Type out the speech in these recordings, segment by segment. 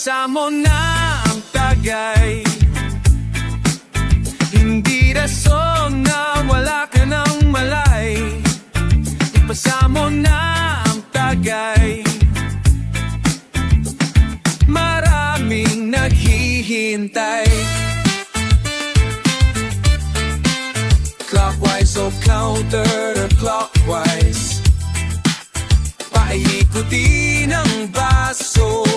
Ipasa mo na ang tagay, hindi rason na wala ka ng malay. Ipasa mo na ang tagay, maraming naghihintay. Clockwise o counter-clockwise, paikutin ang baso.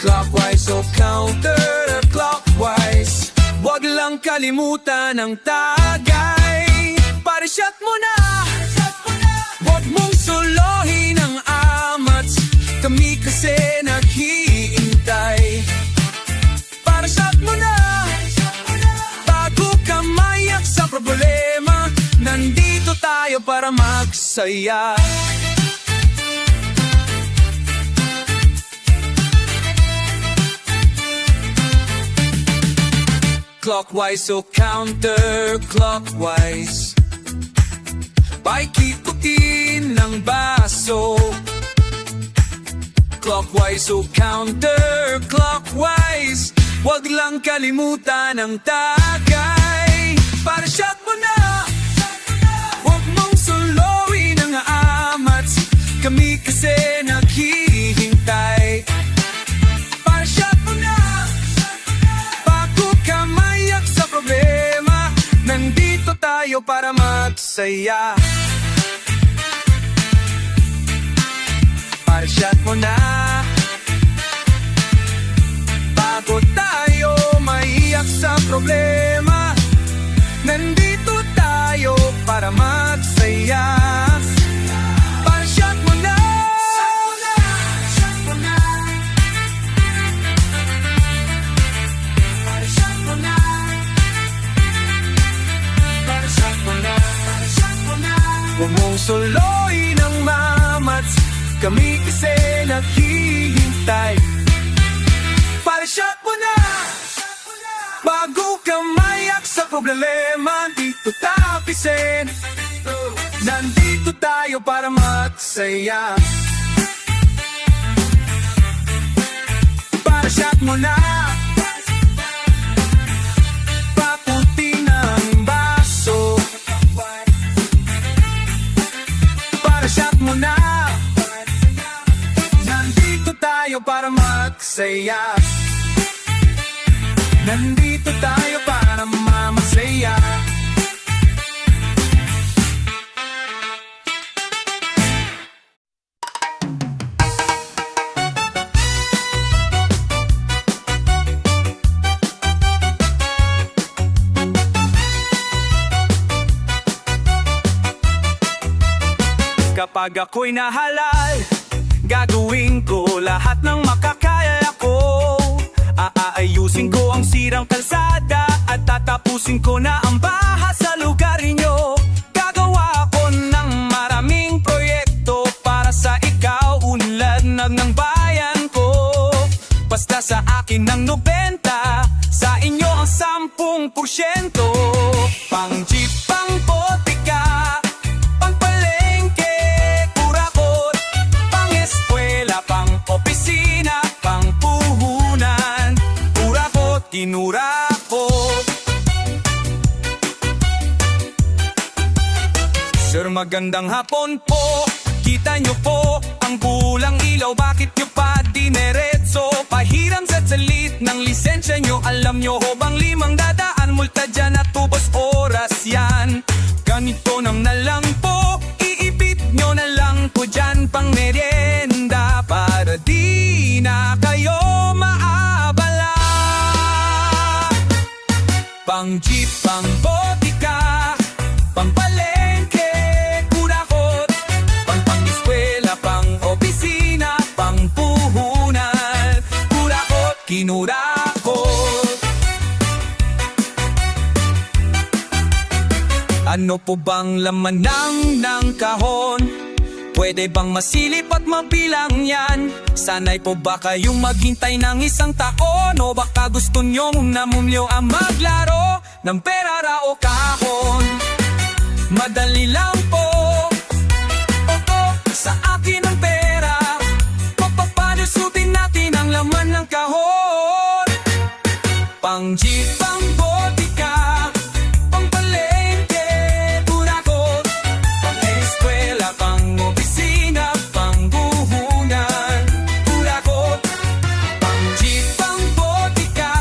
Clockwise o counter-clockwise, wag lang kalimutan ang tagay. Pare-shot mo na, wag mong solohin ang amats, kami kasi naghihintay. Pare-shot mo na, bago ka maiyak sa problema, nandito tayo para magsaya. Clockwise o counter-clockwise, paikutin ng baso. Clockwise o counter-clockwise, wag lang kalimutan ang tagay. Pare-shot mo na, wag mong soloin ang amats, kami kasi naghihintay. Pare-shot mo na, bago ka maiyak sa problema, nandito tayo para magsaya. Pare-shot mo na, bago tayo maiyak sa problema, nandito tayo para magsaya. Pare-shot mo na, pare-shot mo na, pare-shot mo na, pare-shot mo na. Huwag mong soloin ang mamats, kami kasi naghihintay. Pare-shot mo na, bago ka maiyak sa problema, dito tapisin. Nandito tayo para magsaya. Pare-shot mo na, paputi ng baso. Pare-shot mo na, nandito tayo para magsaya. Nandito tayo para mamasaya. Kapag ako'y nahalal, gagawin ko lahat ng makakaya ko. Aayusin ko ang sirang kalsada at tatapusin ko na ang baha sa lugar nyo. Gagawa ko ng maraming proyekto para sa ikaw, unlad ng bayan ko. Basta sa akin ng 90, sa inyo ang 10%. Pang jeep, pang botika, pang palengke, kurakot, pang eskwela, pang opisina, pang puhunan, kurakot, kinurakot. Sir, magandang hapon po. Kita nyo po ang bulang ilaw, bakit nyo pa dineretso? Pahiram sa salit ng lisensya nyo, alam nyo ho bang 5 dadaan multa dyan at tubos oras yan? Ganito nang na lang po, iipit nyo na lang po dyan pang merienda, para di na kayo maabala. Pang jeep, pang botika, pang palengke, kurakot, pang eskwela, pang opisina, pang puhunan, kurakot, kinurakot. Ano po bang laman ng kahon? Pwede bang masilip at mabilang yan? Sanay po ba kayong maghintay ng 1 taon? O baka gusto nyong namumlyo ang maglaro ng pera o kahon? Madali lang po, sa akin ang pera. Papapalusutin natin Pang-jeep, pang-botika, pang-palengke, kurakot, pang-eskwela, pang-opisina, pang-buhunan, kurakot. Pang-jeep, pang-botika,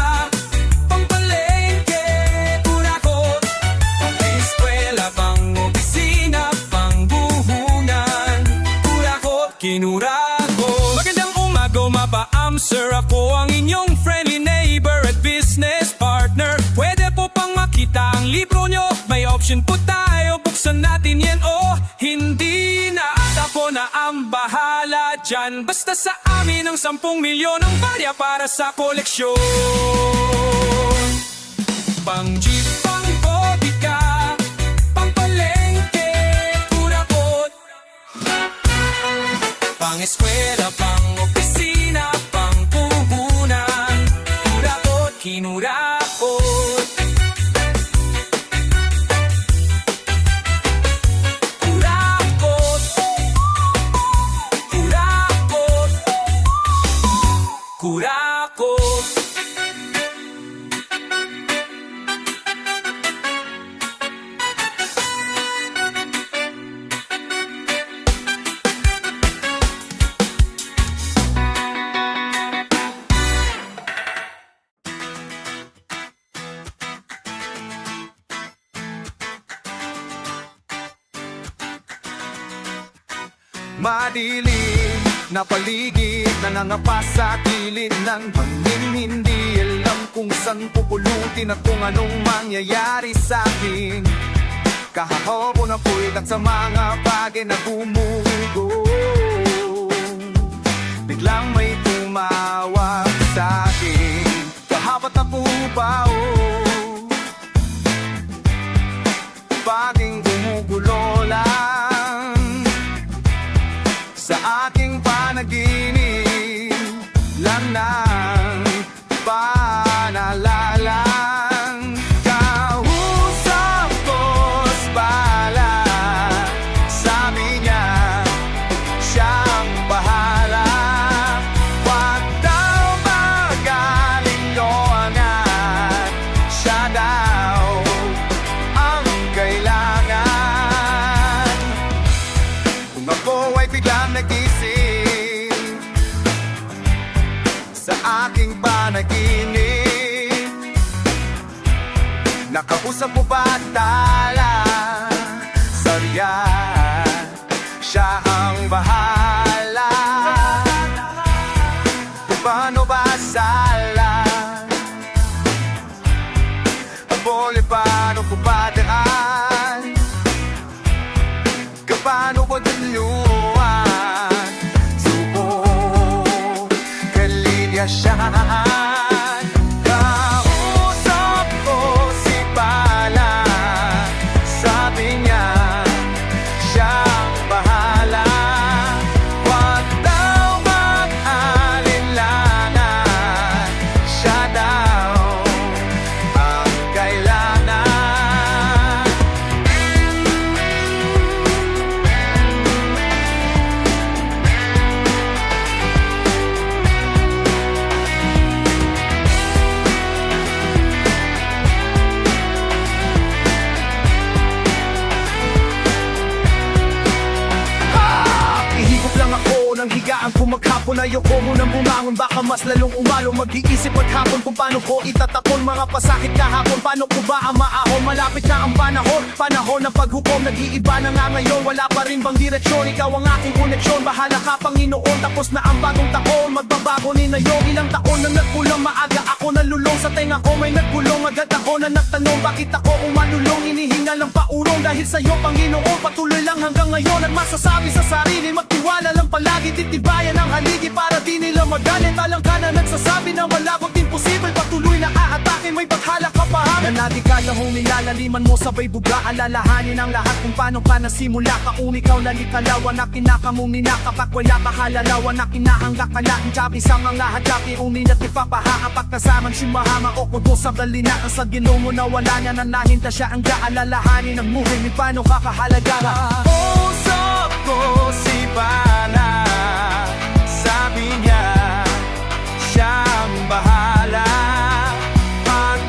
pang-palengke, kurakot, pang-eskwela, pang-opisina, pang-buhunan, kurakot, kinurakot. Magandang umaga, mapaam sir, ako ang inyong friendly neighbor at business partner. Pwede po pang makita ang libro nyo, may option po tayo, buksan natin yan o hindi na. At ako na ang bahala dyan, basta sa amin ang 10 milyon ang barya para sa koleksyon. Pang-jeep, pang-botika, pang-palengke, kurakot, pang-eskwela, pang-opisina, pang-puhunan, kurakot, kinurakot. Kurakot, kurakot, kurakot. Madilim na paligid, nangangapa sa gilid ng hangin. Hindi alam kung saan pupulutin at kung anong mangyayari sa akin. Kahapon ako'y lang sa mga bagay na bumugo. Biglang may tumawag sa akin, kahapat na pupaw. Paging gumugulo lang sa aking panaginip lang ng panalalang kausap ko bala. Sabi niya, siyang bahala. Wag daw magaling doon at siya daw ang kailangan. Kung ako ay biglang nagising sa aking panaginip, nakausap mo ba tala? Sarya, siya ang bahala. Kung paano ba sala? Abole, paano ko padaan? Paano ko duluan? Suko, kalinya siya. Kausap ko si Bala. Sabi niya, siyang bahala. Wag daw mag-alinlangan, siya daw ang kailangan. Ihigop lang ako ng higaan ko maghapon. Ayoko munang bumangon, baka mas lalong umalo. Mag-iisip maghapon kung paano ko itatapon mga pasakit kahapon. Paano ko ba ang maahon? Malapit na ang panahon, panahon ng paghukom. Nag-iiba na nga ngayon, wala pa rin bang direksyon? Ikaw ang aking koneksyon, bahala ka Panginoon. Tapos na ang bagong taon, magbabago ni na yung ilang taon na nagkulang. Maaga ako nalulong sa tenga ko, may nagkulong. Agad ako na nagtanong, bakit ako umanulong? Hinihinga lang paurong dahil sa'yo Panginoon. Patuloy lang hanggang ngayon at masasabi sa sarili, magtiwala lang palagi, titibayan ang haligi para di nila magalit. Alam ka na nagsasabi na malabot imposible, patuloy na aatakin, may paghala ka pa. Nanadikadahong nilalaliman mo sabay buga, alalahanin ang lahat kung paano ka nasimula. Kaung ikaw nalitalawan na kinakamumina, kapag wala kahalalawan na kinahangga ka na. Jabi sa mga hadapi, uminat ipapaha, apat kasamang simahama o kudo sa balina. Sa ginungo na wala niya na nahinta siya ang gaalalahanin ng muhi, ni paano kakahalaga. Usap ko si Bala, sabi niya, siyang bahala. Pag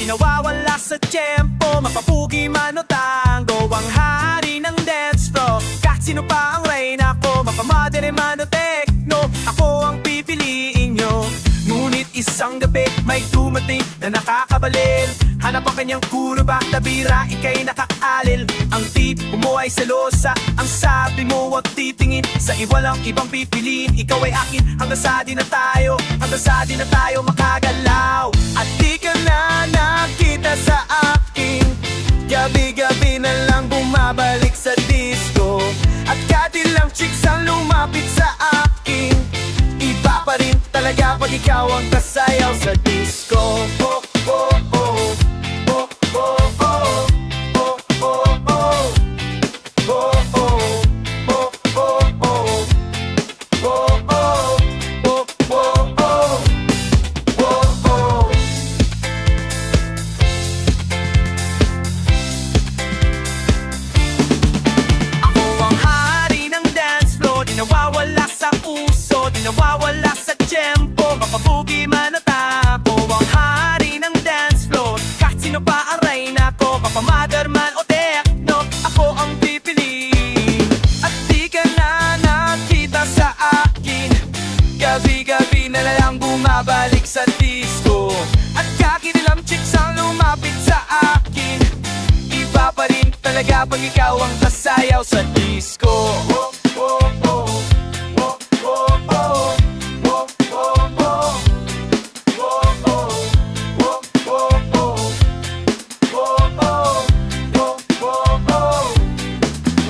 di nawawala sa tiyempo. Mapapugi man o tango, ang hari ng dance floor. Kahit sino pa ang reyna ko, mapamadere man o techno, ako ang pipiliin nyo. Ngunit isang gabi may dumating na nakakabalil. Hanap ang kanyang kuruba, tabira, ika'y nakakaalil. Ang tipo mo ay selosa, ang sabi mo wag titingin. Sa iwalang ibang pipiliin, ikaw ay akin. Hanggang sa di na tayo, hanggang sa di na tayo makagalaw. At di ka na nakita sa akin, gabi-gabi na lang bumabalik sa disco. At katilang chicks ang lumapit sa akin, iba pa rin talaga pag ikaw ang kasayaw sa disco. Oh, oh, oh. Oh, oh, oh. Oh, oh, oh. Oh, oh. Oh, oh, oh. Oh, oh. Oh, oh, oh. Oh, oh. Ako ang hari ng dance floor, di nawawala sa uso, di nawawala sa tiyempo. Mapabugi man at ako ang hari ng dance floor. Kahit sino pa ang reyna ko, mapamader man o techno, ako ang pipiliin. At di ka na nakita sa akin, gabi-gabi na lang bumabalik sa disco. At kakinilang chicks ang lumapit sa akin, iba pa rin talaga pag ikaw ang kasayaw sa disco. Oh, oh, oh. Oh, oh, oh. Oh, oh, oh. Oh, oh. Oh, oh, oh. Oh, oh. Oh, oh,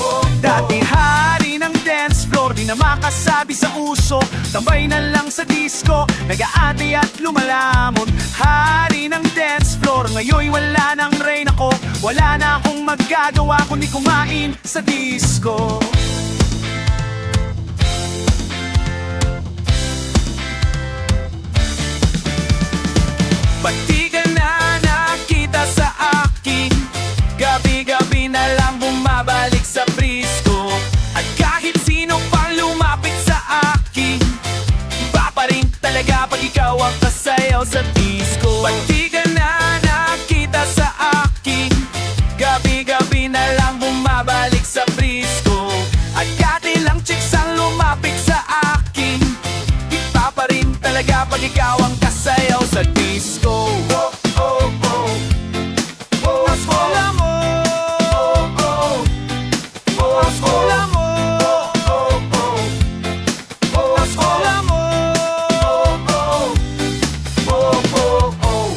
oh. Dati hari ng dance floor, di na makasabi sa uso, tambay na lang sa disco, nag-aate at lumalamon. Hari ng dance floor, ngayon wala nang reyna ko, wala na akong magagawa kundi kumain sa disco. Ba't di ka na nakita sa akin, gabi-gabi na lang bumabalik sa Frisco. At kahit sino pang lumapit sa akin, iba pa rin talaga pag ikaw ang kasayaw sa disco. Ba't di ka na nakita sa akin, gabi-gabi na lang bumabalik sa Frisco. At kahit ilang chicks ang lumapit sa akin, iba pa rin talaga pag ikaw ang kasayaw sa disco. Oh, oh, oh. Oh, escola mo. Oh, oh. Oh, escola mo. Oh, oh. Oh, escola mo. Oh, oh. Oh, oh, oh.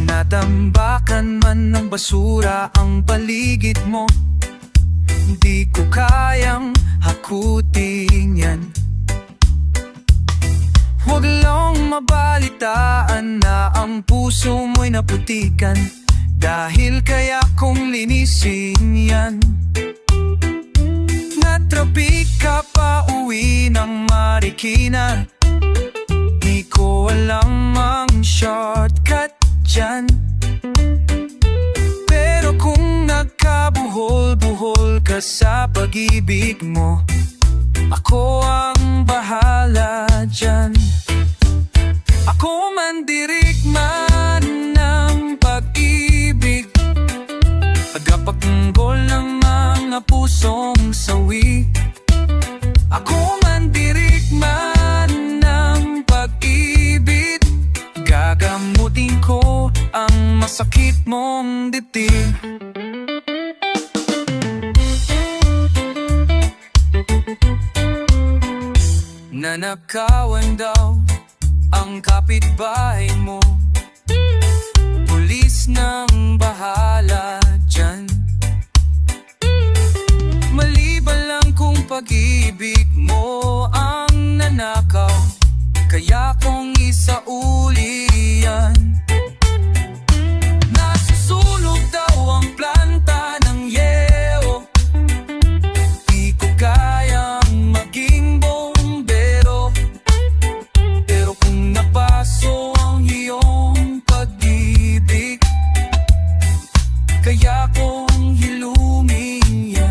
Natambakan man ng basura ang paligid mo, di ko kayang hakutin yan. Huwag lang mabalitaan na ang puso mo'y naputikan, dahil kaya kong linisin yan. Natrapik ka pa uwi ng Marikina, di ko alam ang shortcut dyan. Pero kung nagkabuhol-buhol ka sa pag-ibig mo, ako ang bahala dyan. Ako man dirigman ng pag-ibig, tagapagtanggol ng mga pusong sawi. Ako man dirigman ng pag-ibig, gagamutin ko ang masakit mong dibdib. Nanakawan daw ang kapitbahay mo, pulis ng bahala dyan. Maliban lang kung pag-ibig mo ang nanakaw, kaya kung isauli yan. Nasusunog daw ang planta ng yeo, di ko kayang maging bombero. Pero kung napaso ang iyong pag-ibig, kaya kong hilumin yan.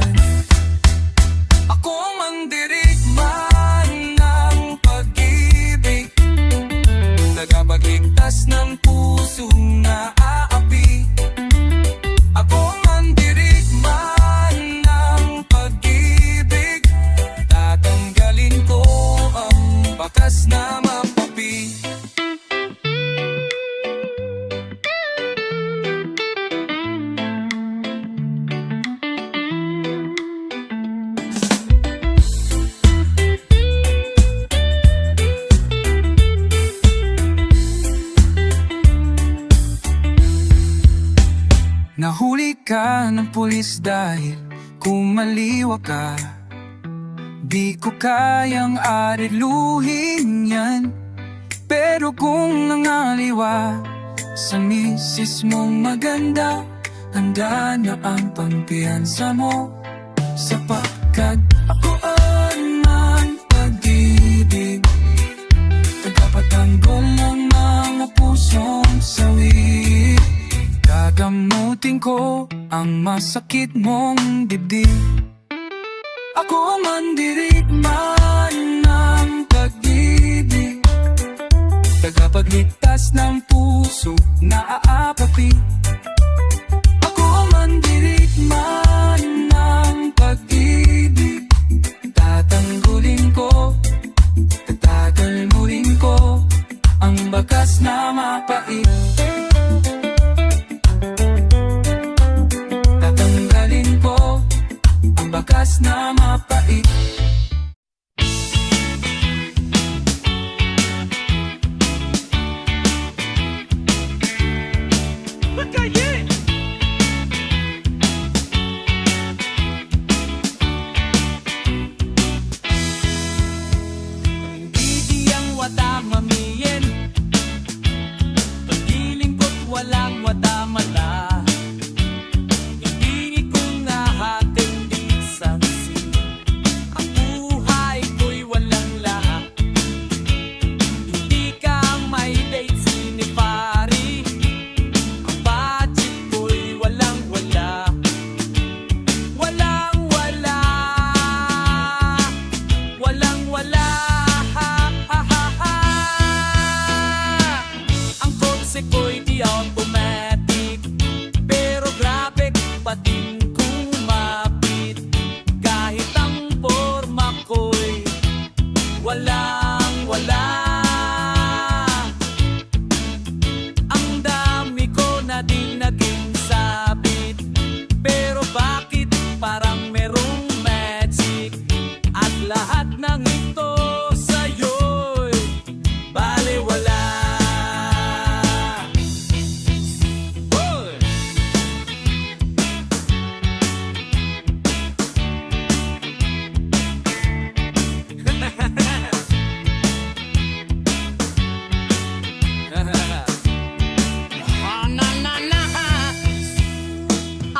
ka ng pulis dahil kumaliwa ka. Di ko kayang ariluhin yan, pero kung nangaliwa sa misis mong maganda, handa na ang pampiyansa mo, sapagkat ako ang pag-ibig, tagapatanggol ng mga pusong sawi. Gagamutin ko ang masakit mong dibdib. Ako ang mandirigman ng pag-ibig, tagapagligtas ng puso na aapapi. Ako ang mandirigman ng pag-ibig, tatanggulin ko, tatagalmuhin ko ang bakas na mapait. Tatanggalin ko ang bakas na mapait. Bibiyang wata mamiyen, pagdiling ko't walang wata mala. Hindi ko nahatindi sansi, ang buhay ko'y walang lahat. Hindi ka may date sinipari, ang budget ko'y walang wala. Walang wala, walang wala. Ang kotse ko'y di automatic, pero grabe pa din kumapit. Kahit ang forma ko'y walang wala. Ang dami ko na din naging sabit, pero bakit parang merong magic? At lahat ng ito sa'yo'y balewala. Hoy!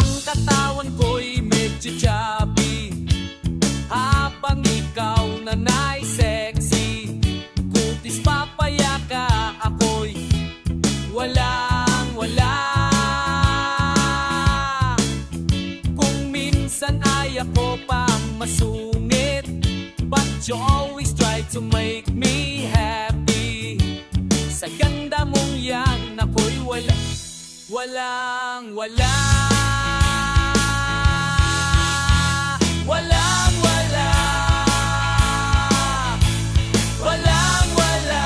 Ang katawan ko'y medyo chubby, habang ikaw nanay sexy. Kutis papaya ka, ako'y walang wala. Kung minsan ay ako pang masungit, but you always try to make me happy. Sa ganda mong yan, ako'y walang wala. Walang wala, walang wala,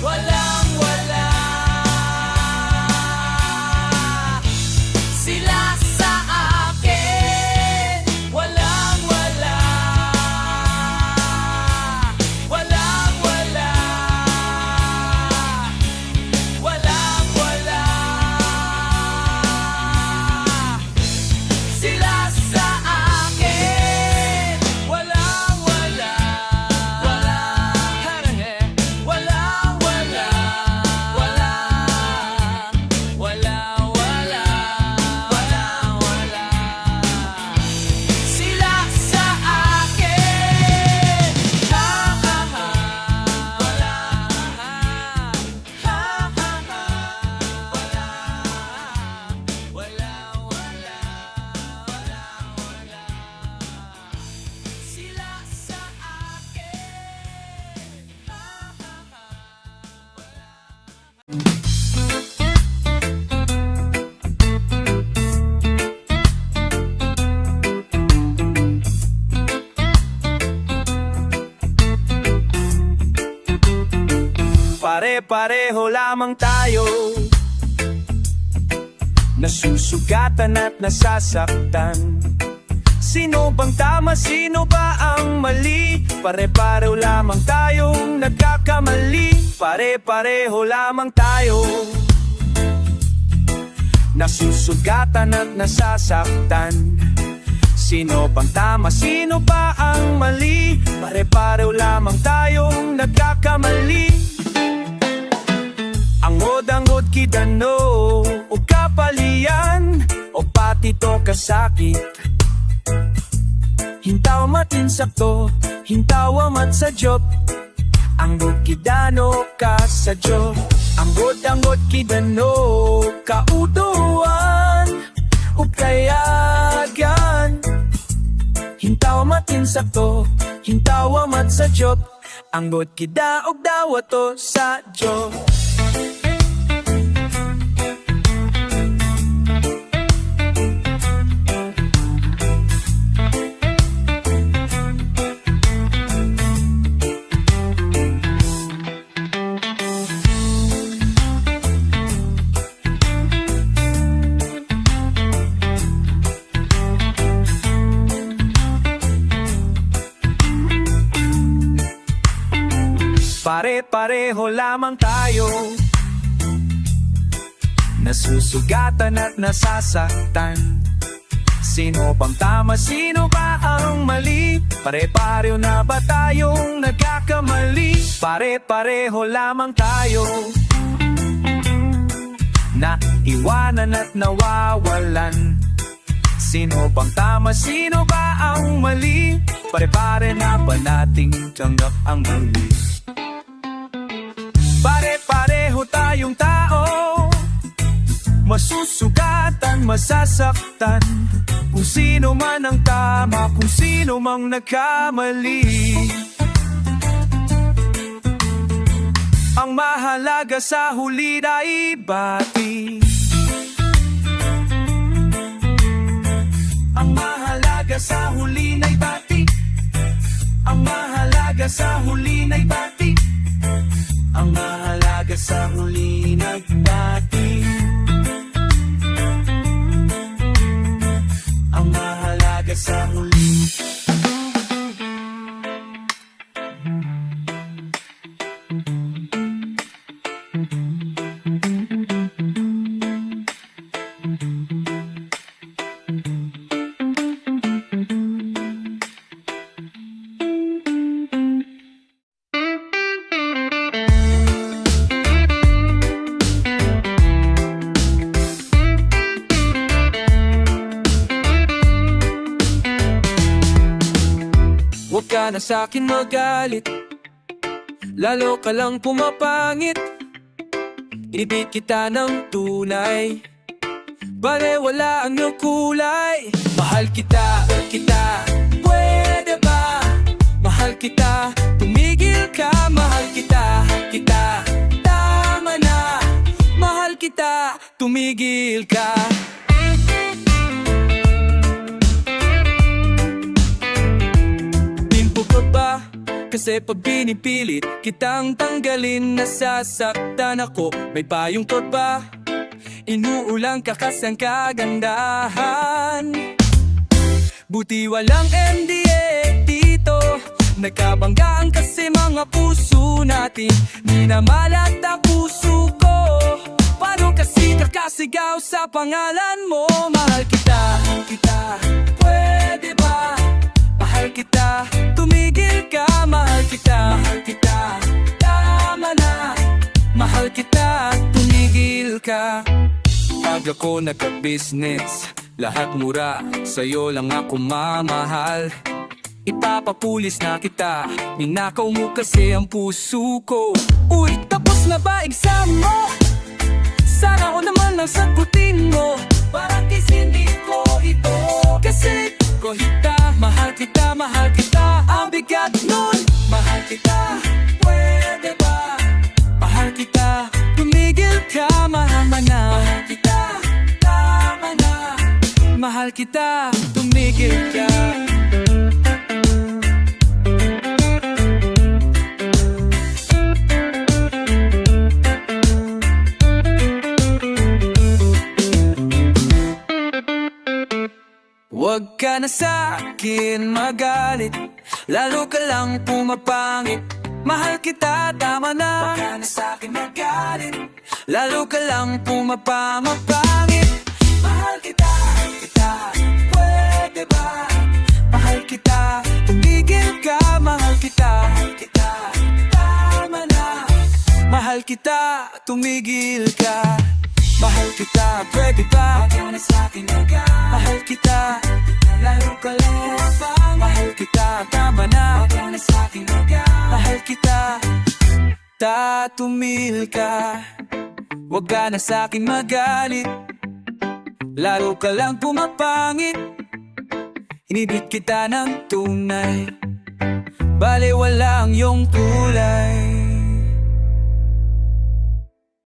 walang wala. Sila sa akin, walang wala, walang wala, walang wala. Sila sa akin, walang wala, walang wala, walang wala, walang wala. Sila sa akin, ha ha ha, wala, ha ha ha, wala, wala, wala, wala, wala. Sila sa akin, ha ha ha, Pare-pareho lamang tayo, nasusugatan at nasasaktan. Sino bang tama, sino ba ang mali? Pare-pareho lamang tayong nagkakamali. Pare-pareho lamang tayo, nasusugatan at nasasaktan. Sino bang tama, sino pa ang mali? Pare-pareho lamang tayong nagkakamali. Angod-angod kidano o kapalian o pati to kasakit. Hintaw matinsakto, hintaw amat sa job. Angod kidano ka sa job. Angod-angod kidano kautuan o kayagan. Hintaw matinsakto, hintaw amat sa job. Angod kidaog daw to sa job. Pare-pareho lamang tayo, nasusugatan at nasasaktan. Sino bang tama, sino ba ang mali? Pare-pareho na ba tayong nagkakamali? Pare-pareho lamang tayo, naiwanan at nawawalan. Sino bang tama, sino ba ang mali? Pare-pare na ba nating tanggap ang mali? Pare-pareho tayong tao, masusugatan, masasaktan. Kung sino man ang tama, kung sino mang nagkamali. Ang mahalaga sa huli ay bati. Ang mahalaga sa huli ay bati. Ang mahalaga sa huli ay bati. Ang mahalaga sa huli nagbati. Ang mahalaga sa huli. Huwag ka na sa'kin magalit, lalo ka lang pumapangit. Ibig kita ng tunay, balewala ang iyong kulay. Mahal kita, pwede ba? Mahal kita, tumigil ka. Mahal kita, tama na. Mahal kita, tumigil ka. Kasi pag binipilit kitang tanggalin, nasasaktan ako. May payong ka ba? Inuulang ka kasi ang kagandahan. Buti walang MDA dito, nagkabanggaan kasi mga puso natin. Minamalat ang puso ko, paano kasi kakasigaw sa pangalan mo? Mahal kita, pwede ba? Mahal kita, tumigil ka. Mahal kita, tama na. Mahal kita, tumigil ka. Pag ako nagka-business, lahat mura, sa'yo lang ako mamahal. Ipapapulis na kita, ninakaw mo kasi ang puso ko. Uy, tapos na ba exam mo? Sana ko naman ang sagutin mo. Parang hindi ko ito, kasi ko hita. Mahal kita, ang bigat nun. Mahal kita, pwede ba? Mahal kita, tumigil ka. Mahal na. Mahal kita, tama na. Mahal kita, tumigil ka. Huwag ka na sa'kin magalit, lalo ka lang pumapangit. Mahal kita, tama na. Huwag ka na sa'kin magalit, lalo ka lang pumapangit. Mahal kita, pwede ba? Mahal kita, tumigil ka. Mahal kita, tama na. Mahal kita, tumigil ka. Mahal kita, pwede ba? Wag mo na sa'kin agad. Mahal kita, laro ka lang pang. Mahal kita, tama na. Wag mo na sa'kin agad. Mahal kita, tumigil ka. Wag ka na sa'kin magalit. Laro ka lang pumapangit. Inibig kita ng tunay, bale walang iyong kulay.